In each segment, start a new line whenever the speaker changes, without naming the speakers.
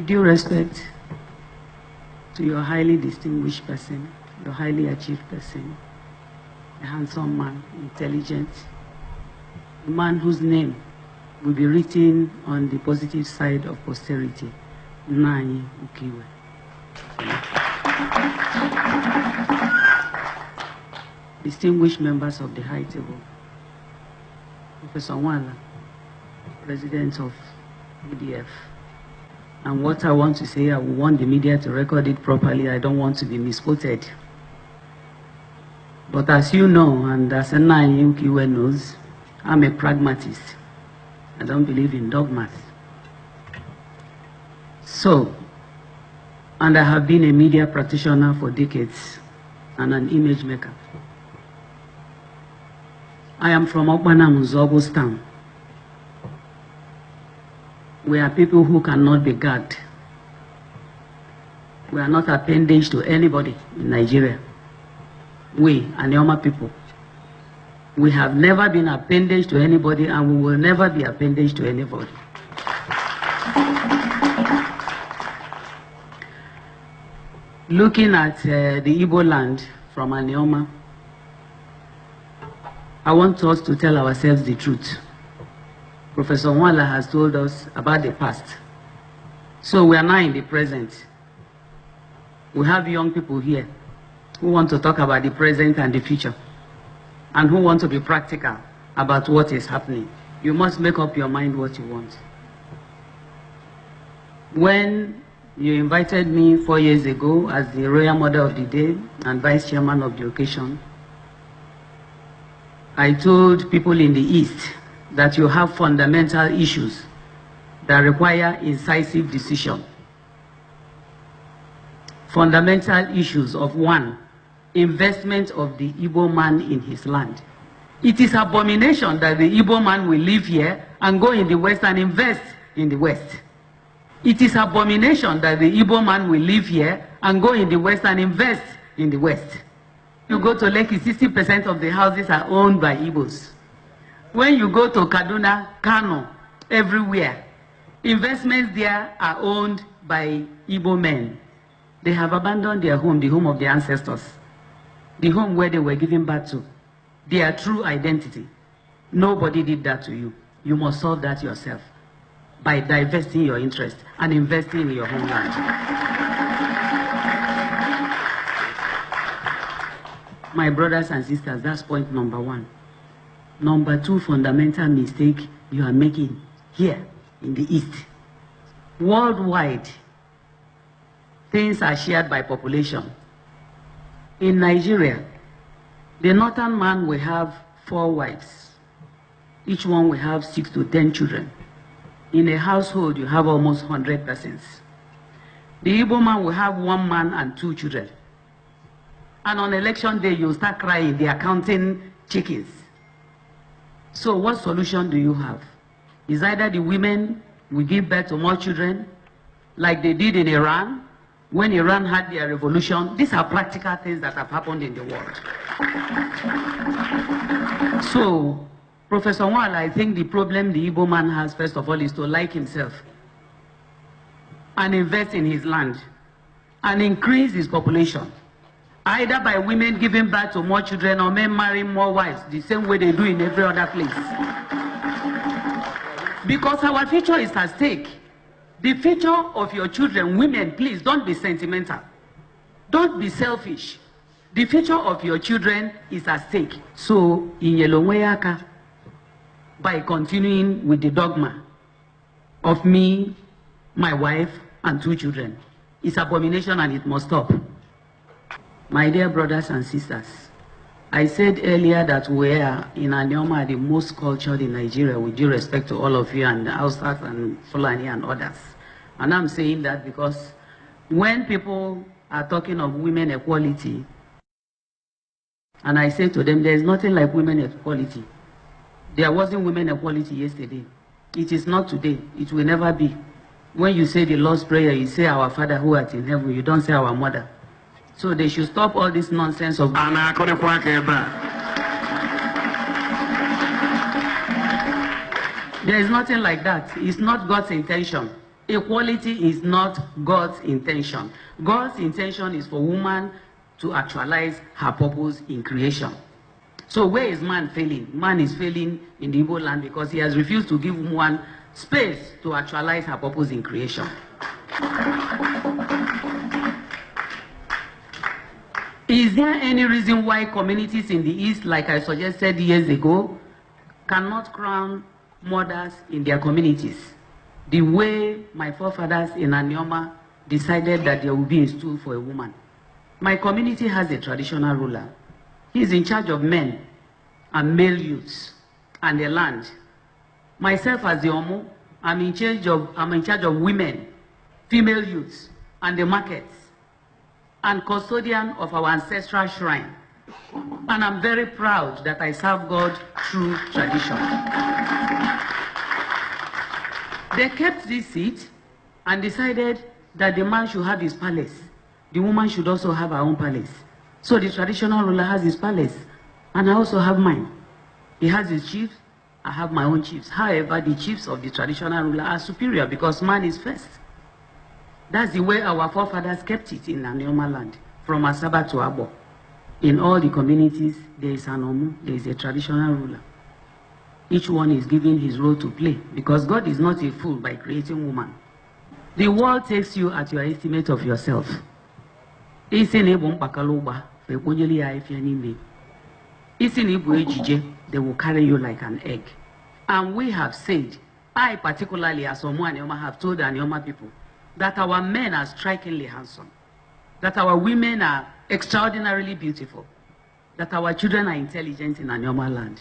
With due respect to your highly distinguished person, your highly achieved person, a handsome man, intelligent, a man whose name will be written on the positive side of posterity, Nai Ukiwe. Distinguished members of the high table, Professor Nwala, President of EDF, and what I want to say, I want the media to record it properly. I don't want to be misquoted. But as you know, and as Nai Ukiwe knows, I'm a pragmatist. I don't believe in dogmas. So, and I have been a media practitioner for decades and an image maker. I am from Okpanam, Zobos town. We are people who cannot be gagged. We are not appendage to anybody in Nigeria. We, Anioma people, we have never been appendage to anybody, and we will never be appendage to anybody. Looking at the Igbo land from Anioma, I want us to tell ourselves the truth. Professor Nwala has told us about the past. So we are now in the present. We have young people here who want to talk about the present and the future, and who want to be practical about what is happening. You must make up your mind what you want. When you invited me 4 years ago as the Royal Mother of the Day and Vice Chairman of the occasion, I told people in the East that you have fundamental issues that require incisive decision. Fundamental issues of one, investment of the Igbo man in his land. It is abomination that the Igbo man will live here and go in the West and invest in the West. It is abomination that the Igbo man will live here and go in the West and invest in the West. You go to Lekki, 60% of the houses are owned by Igbos. When you go to Kaduna, Kano, everywhere, investments there are owned by Igbo men. They have abandoned their home, the home of their ancestors, the home where they were given birth to, their true identity. Nobody did that to you. You must solve that yourself by divesting your interest and investing in your homeland. My brothers and sisters, that's point number one. Number two, fundamental mistake you are making here in the East. Worldwide, things are shared by population. In Nigeria, the northern man will have 4 wives. Each one will have 6 to 10 children. In a household, you have almost 100 persons. The Igbo man will have 1 man and 2 children. And on election day, you start crying, they are counting chickens. So what solution do you have? Is either the women will give birth to more children, like they did in Iran, when Iran had their revolution. These are practical things that have happened in the world. So, Professor Nwala, I think the problem the Igbo man has, first of all, is to like himself and invest in his land and increase his population, either by women giving birth to more children or men marrying more wives, the same way they do in every other place. Because our future is at stake. The future of your children, women, please don't be sentimental. Don't be selfish. The future of your children is at stake. So, in Yelongweyaka, by continuing with the dogma of me, my wife, and 2 children, it's abomination and it must stop. My dear brothers and sisters, I said earlier that we are in Anioma the most cultured in Nigeria, with due respect to all of you and the Hausas and Fulani and others. And I'm saying that because when people are talking of women equality, and I say to them, there is nothing like women equality. There wasn't women equality yesterday. It is not today. It will never be. When you say the Lord's Prayer, you say our Father who art in heaven. You don't say our mother. So they should stop all this nonsense of... There is nothing like that. It's not God's intention. Equality is not God's intention. God's intention is for woman to actualize her purpose in creation. So where is man failing? Man is failing in the Igbo land because he has refused to give woman space to actualize her purpose in creation. Is there any reason why communities in the East, like I suggested years ago, cannot crown mothers in their communities? The way my forefathers in Anioma decided that there will be a stool for a woman. My community has a traditional ruler. He is in charge of men and male youths and the land. Myself as the Omo, I'm in charge of women, female youths, and the markets, and custodian of our ancestral shrine. And I'm very proud that I serve God through tradition. They kept this seat and decided that the man should have his palace. The woman should also have her own palace. So the traditional ruler has his palace, and I also have mine. He has his chiefs, I have my own chiefs. However, the chiefs of the traditional ruler are superior because man is first. That's the way our forefathers kept it in Anioma land, from Asaba to Abo. In all the communities, there is an Omu, there is a traditional ruler. Each one is given his role to play because God is not a fool by creating woman. The world takes you at your estimate of yourself. They will carry you like an egg. And we have said, I particularly as Omu Anioma have told the Anioma people that our men are strikingly handsome, that our women are extraordinarily beautiful, that our children are intelligent in Anioma land.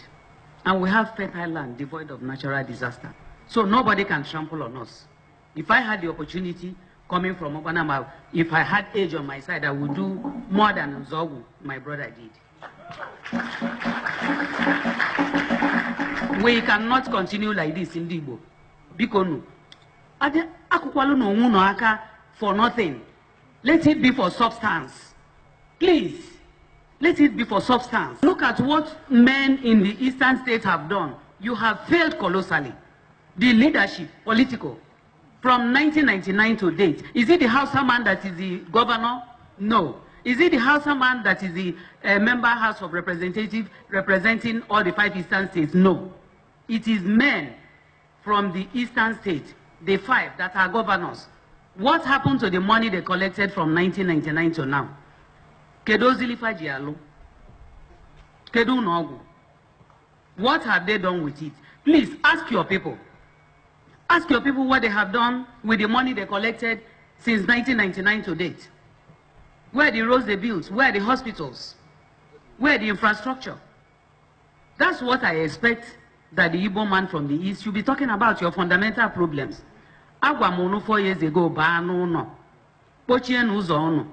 And we have fertile land devoid of natural disaster. So nobody can trample on us. If I had the opportunity coming from Obanama, if I had age on my side, I would do more than Nzogu, my brother, did. We cannot continue like this in Igbo. Bikonu. For nothing. Let it be for substance. Please. Let it be for substance. Look at what men in the eastern states have done. You have failed colossally. The leadership, political, from 1999 to date. Is it the Hausa man that is the governor? No. Is it the Hausa man that is the member House of Representatives representing all the 5 eastern states? No. It is men from the eastern states, the 5 that are governors. What happened to the money they collected from 1999 to now? What have they done with it? Please ask your people. Ask your people what they have done with the money they collected since 1999 to date. Where are the roads they built? Where are the hospitals? Where are the infrastructure? That's what I expect that the Igbo man from the East should be talking about, your fundamental problems. Agwamono 4 years ago, Bano no. Pochien uzo no.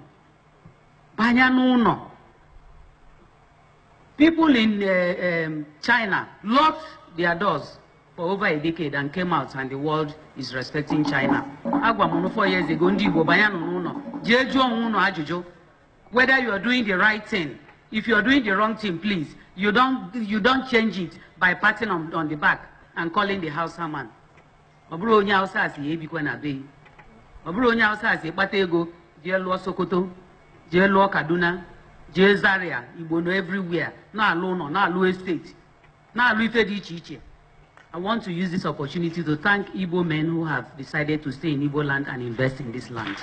People in China locked their doors for over a decade and came out, and the world is respecting China. Agwamono 4 years ago, Ndibo Bayano no. Whether you are doing the right thing, if you are doing the wrong thing, please, you don't change it by patting on the back and calling the Hausa man. Oburo onye Hausa asi ebikwa na be. Oburo onye Hausa asi kpata ego, je luo Sokoto, je luo Kaduna, je Zaria, Igbo no everywhere. Na alu no, na alu estate, na alu ife di iche iche. I want to use this opportunity to thank Igbo men who have decided to stay in Igbo land and invest in this land.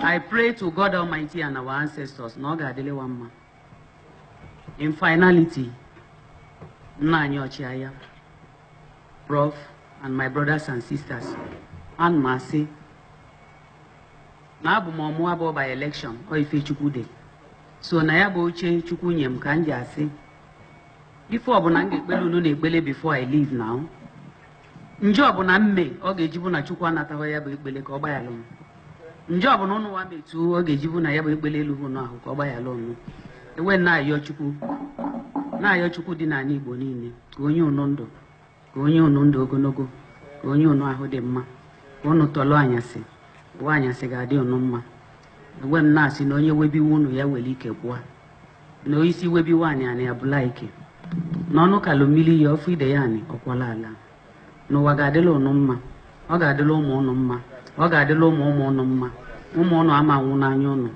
I pray to God Almighty and our ancestors, in finality, Prof, and my brothers and sisters, and Mercy, Nabu by election, or if you chukude. So Nayabo Che Chukunyem Kanja say, before before I leave now, Njob on me, or Gejibuna Chukwana Tawaya Bele Kobayalon. Njob no one be two, or Gejibuna Yabele Luna, Kobayalon. When na Yochuku, na Yochuku Dinani Bonini, Gonyo Nondo, Gonyo Nondo Gonogo, Gonyo no Ahodema, Gono Toloanyase, Wanya Segadio Noma. When Nasi no you will be one ya will like no isi will be one and abulaike. Nono Kalumili Yofi de Yani, Okwalala. n'ụwa ga-adịla unu mma, ọ ga-adịla ụmụ unu mma, ọ ga-adịla ụmụ ụmụ unu mma, ụmụ unu ama anwụ n'anya unu.